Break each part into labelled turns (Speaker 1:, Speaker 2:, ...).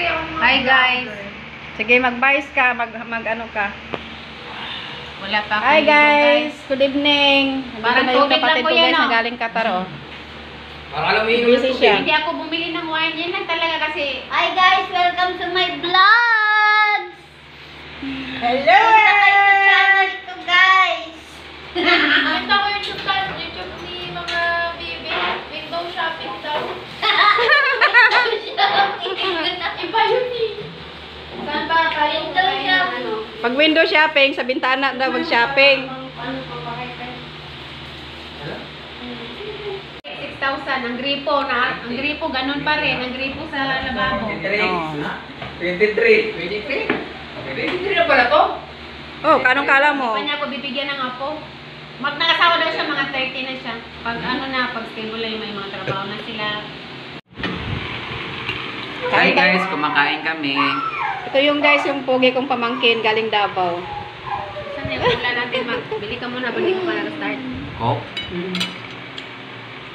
Speaker 1: Hi guys. Sige, mag-buys ka, mag-ano ka.
Speaker 2: Wala pa ako.
Speaker 1: Hi guys, good evening.
Speaker 2: Parang
Speaker 1: Nandito na yung
Speaker 2: COVID lang
Speaker 1: kapatid
Speaker 2: po
Speaker 1: ko
Speaker 2: yan,
Speaker 1: guys
Speaker 2: oh.
Speaker 1: na galing Qatar, oh.
Speaker 3: Para alam mo yung
Speaker 1: Busy siya.
Speaker 2: Hindi ako bumili ng wine. Yan lang talaga kasi.
Speaker 4: Hi guys, welcome to my vlog.
Speaker 1: Hello!
Speaker 4: Punta kayo sa channel ko guys.
Speaker 2: Ito ko yung YouTube ni mga baby. Window shopping daw. Iba yun eh. Saan ba tayo?
Speaker 4: Window shopping.
Speaker 1: Pag window shopping, sa bintana daw mag-shopping.
Speaker 2: 6,000. Ang gripo ganun pa rin. Ang gripo sa lababo.
Speaker 3: 23. 23 na pala to?
Speaker 1: Oh, kanong kala mo?
Speaker 2: Hindi pa niya ako bibigyan ng apo. Nakasawa daw siya, mga 30 na siya. Pag pag stable na may mga trabaho na sila.
Speaker 3: Hi guys, kumakain kami.
Speaker 1: Ito yung guys, yung pogi kong pamangkin galing Davao.
Speaker 2: Saan yung wala natin bili ka muna, balik ka para start.
Speaker 3: Coke?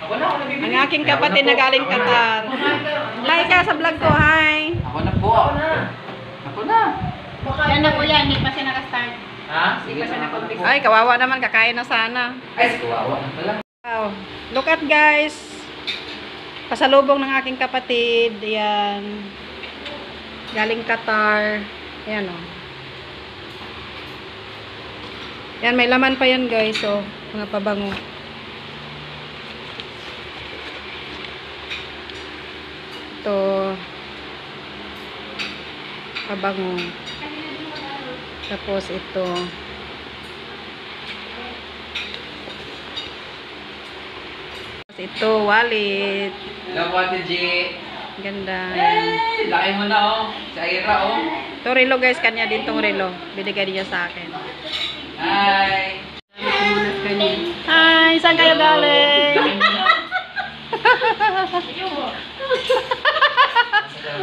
Speaker 3: Ako na, ako nabibili.
Speaker 1: Ang aking kapatid na galing Qatar. Hi ka sa vlog ko, hi.
Speaker 3: Ako na po. Ako na.
Speaker 2: Yan na kuya, hindi pa siya naka-start.
Speaker 3: Ha?
Speaker 2: Hindi pa siya naka-umpisa.
Speaker 1: Ay, kawawa naman, kakain na sana.
Speaker 3: Ay, kawawa na pala.
Speaker 1: Wow. Look at guys. Pasalubong ng aking kapatid. Yan. Galing Qatar. Yan oh. Yan, may laman pa yan guys. Oh, mga pabango. Ito. Pabango. Tapos ito. Ito, wallet.
Speaker 3: Hello, Ate G.
Speaker 1: Ganda.
Speaker 3: Eh, laki mo na oh. Sa Ira oh.
Speaker 1: Ito relo guys, kanya din tong relo. Binigay niya sa akin.
Speaker 3: Hi.
Speaker 1: Hi, saan kayo galing?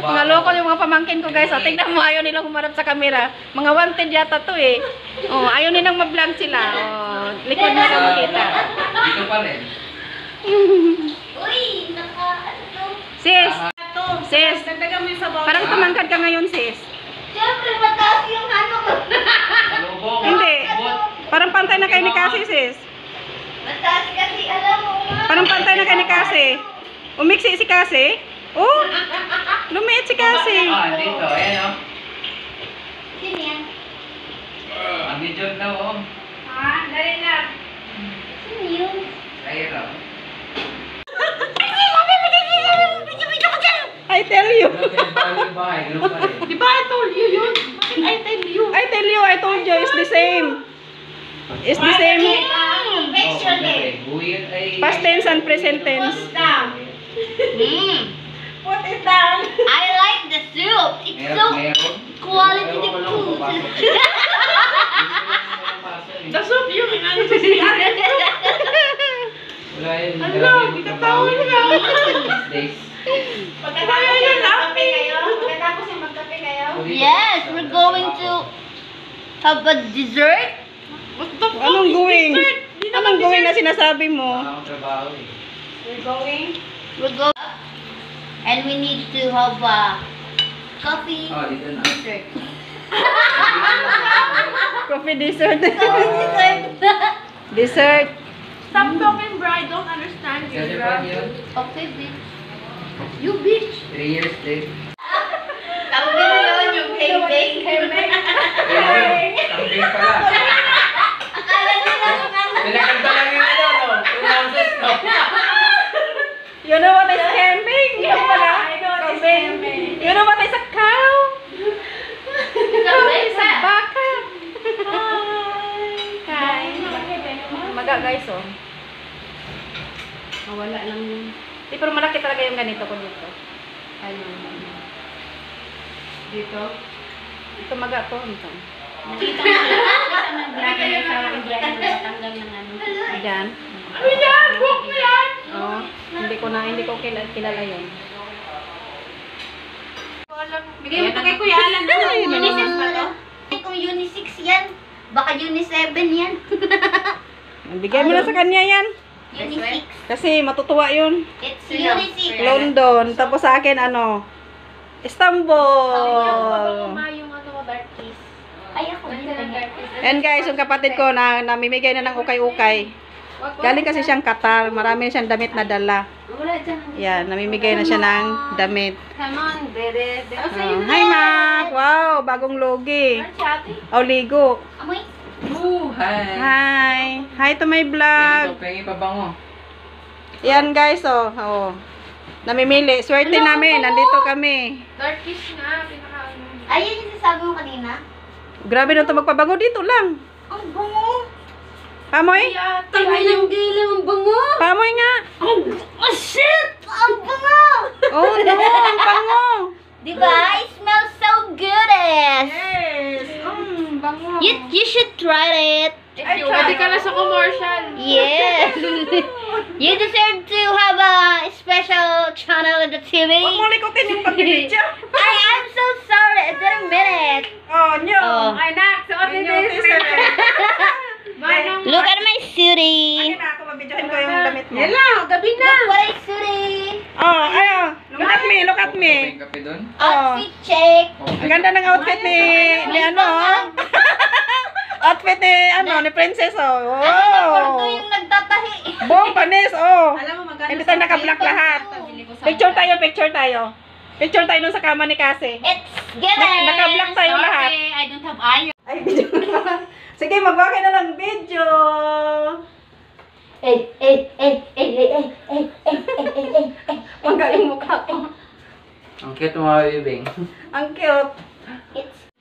Speaker 1: Mga loko yung mga pamangkin ko guys. Oh, tingnan mo, ayaw nilang humarap sa camera. Mga wanted yata to eh. Oh, ayaw nilang ma-vlog sila. Oh, likod na lang makita.
Speaker 3: Dito pa rin.
Speaker 4: Uy, ano?
Speaker 1: Sis, sis,
Speaker 2: Dagdagan mo yung sabaw.
Speaker 1: parang tumangkad ka ngayon sis.
Speaker 4: Siyempre mataas yung ano ko.
Speaker 3: Salubong.
Speaker 1: Hindi.
Speaker 3: Abot.
Speaker 1: Parang pantay na kayo ni Cassie sis.
Speaker 4: Mataas kasi alam mo nga.
Speaker 1: Parang pantay na kayo ni Cassie. Umiksi si Cassie. Oh, lumiit si Cassie.
Speaker 3: Ah, dito. Ayan oh.
Speaker 4: Sino yan?
Speaker 3: Ang video na oh.
Speaker 2: Ha? Dali na.
Speaker 4: Sino yun?
Speaker 3: Sa Ira.
Speaker 1: I tell you.
Speaker 2: Di ba I told you yun? Bakit I tell you?
Speaker 1: I tell you, I told you, it's the same. It's the same.
Speaker 4: Infection eh.
Speaker 1: Past tense and present tense.
Speaker 4: What is that? I like the soup. It's so quality the food.
Speaker 2: The soup yung ano sa siya. Hello, itatawin ka. Pagkatapos yung magkape kayo.
Speaker 4: Yes, we're going to have a dessert.
Speaker 2: What the fuck?
Speaker 1: Anong going?
Speaker 2: Di
Speaker 1: Anong going na sinasabi mo?
Speaker 2: We're going.
Speaker 4: We're going and we need to have a coffee
Speaker 3: Oh, dito na.
Speaker 4: dessert.
Speaker 1: Coffee dessert.
Speaker 4: Coffee dessert.
Speaker 1: Dessert.
Speaker 2: Stop talking, bro. I don't understand you,
Speaker 3: Sa
Speaker 2: bro.
Speaker 3: Japan yun.
Speaker 4: Okay, bitch.
Speaker 2: You bitch.
Speaker 3: 3 years late.
Speaker 4: Kambing yun, yung kambing.
Speaker 3: Kambing pala.
Speaker 4: Akala nila kung ano.
Speaker 3: Pinakanta lang yung ano, no? 2 ounces, no?
Speaker 1: You know what is camping? Yung pala.
Speaker 2: camping.
Speaker 1: You know what is a cow?
Speaker 4: Kambing
Speaker 1: It's a baka. Hi. Maga guys oh.
Speaker 2: Wala lang yun.
Speaker 1: Di, pero malaki talaga yung ganito ko dito.
Speaker 2: Ano? Dito?
Speaker 1: Ito maga to. Ito.
Speaker 2: Nakita mo ng vlog niya sa Indian na natanggal ng ano.
Speaker 1: Diyan.
Speaker 2: Ano yan? Book mo yan?
Speaker 1: Oh, hindi ko kilala yun.
Speaker 2: Bigay mo ito kay Kuya Alan. Unisex ba to?
Speaker 4: Kung unisex yan, baka uni7 yan.
Speaker 1: Bigay mo na sa kanya yan.
Speaker 4: Unisex.
Speaker 1: Kasi matutuwa yun.
Speaker 4: It's unisex.
Speaker 1: London. Tapos sa akin ano, Istanbul.
Speaker 2: Yung ano, dark kiss.
Speaker 4: Ay, ako din.
Speaker 1: And guys, yung kapatid ko na namimigay na ng ukay-ukay. Galing kasi siyang Qatar. Marami siyang damit na dala.
Speaker 2: Wala dyan.
Speaker 1: Yan, namimigay na siya ng damit.
Speaker 2: Come on, bebe.
Speaker 1: Oh, hi, Mac! Wow, bagong logi. Oh, ligo.
Speaker 4: Amoy.
Speaker 3: Hi.
Speaker 1: Hi. Hi to my vlog.
Speaker 3: Pengi pa bango.
Speaker 1: Yan guys, oh. Oh. Namimili. Swerte namin. Nandito kami.
Speaker 2: Dark kiss nga, pinaka ano.
Speaker 4: Ayun yung sasabi mo kanina.
Speaker 1: Grabe na ito magpabango dito lang.
Speaker 4: Ang bungo.
Speaker 1: Pamoy?
Speaker 4: Tabi ng dilim, ang bungo.
Speaker 1: Pamoy nga.
Speaker 4: Oh, shit! Ang bungo!
Speaker 1: Oh no, ang bango.
Speaker 4: Diba? It smells so good.
Speaker 1: Yes. Bango.
Speaker 4: You should try it.
Speaker 2: Pwede ka na sa commercial.
Speaker 4: Yes. You deserve to have a special channel in the TV.
Speaker 1: Huwag mo likutin yung pag-video.
Speaker 4: I'm so sorry. I didn't mean it.
Speaker 1: Oh, nyo.
Speaker 4: Oh.
Speaker 2: Ay, nak, suot ni
Speaker 4: Look at my suitie.
Speaker 1: Akin na ako, mabidyohin ko yung damit mo.
Speaker 2: gabi na.
Speaker 4: Look what I suitie.
Speaker 1: Oh, ayo. Look at me, look at me.
Speaker 3: Kape doon?
Speaker 1: Oh.
Speaker 4: Outfit check.
Speaker 1: Ang ganda ng outfit ni ano, oh. Outfit ni Princess, oh.
Speaker 4: Gordo
Speaker 1: Wow.
Speaker 4: yung nagtatahi.
Speaker 1: Buong panis, oh.
Speaker 2: Alam mo, magkano
Speaker 1: Hindi tayo naka-black lahat. Picture tayo, picture tayo. Picture tayo nung sa kama ni Kasi.
Speaker 4: It's given.
Speaker 1: Naka-black tayo lahat.
Speaker 2: I don't have iron.
Speaker 1: Ay, video na. Sige, magawa ka na lang video.
Speaker 2: Magaling mukha ko.
Speaker 3: Ang cute mga bibing.
Speaker 1: Ang cute.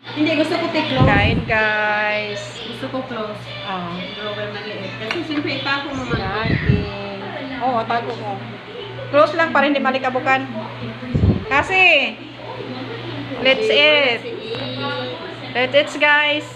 Speaker 2: Hindi, gusto ko tiklo.
Speaker 1: Kain, guys.
Speaker 2: Gusto ko close.
Speaker 1: Oh.
Speaker 2: Drawer maliit. Kasi siyempre ipako mo man.
Speaker 1: Kain. Oh, tago ko. Close lang para hindi malikabukan. Kasi, let's eat. Let's eat, guys.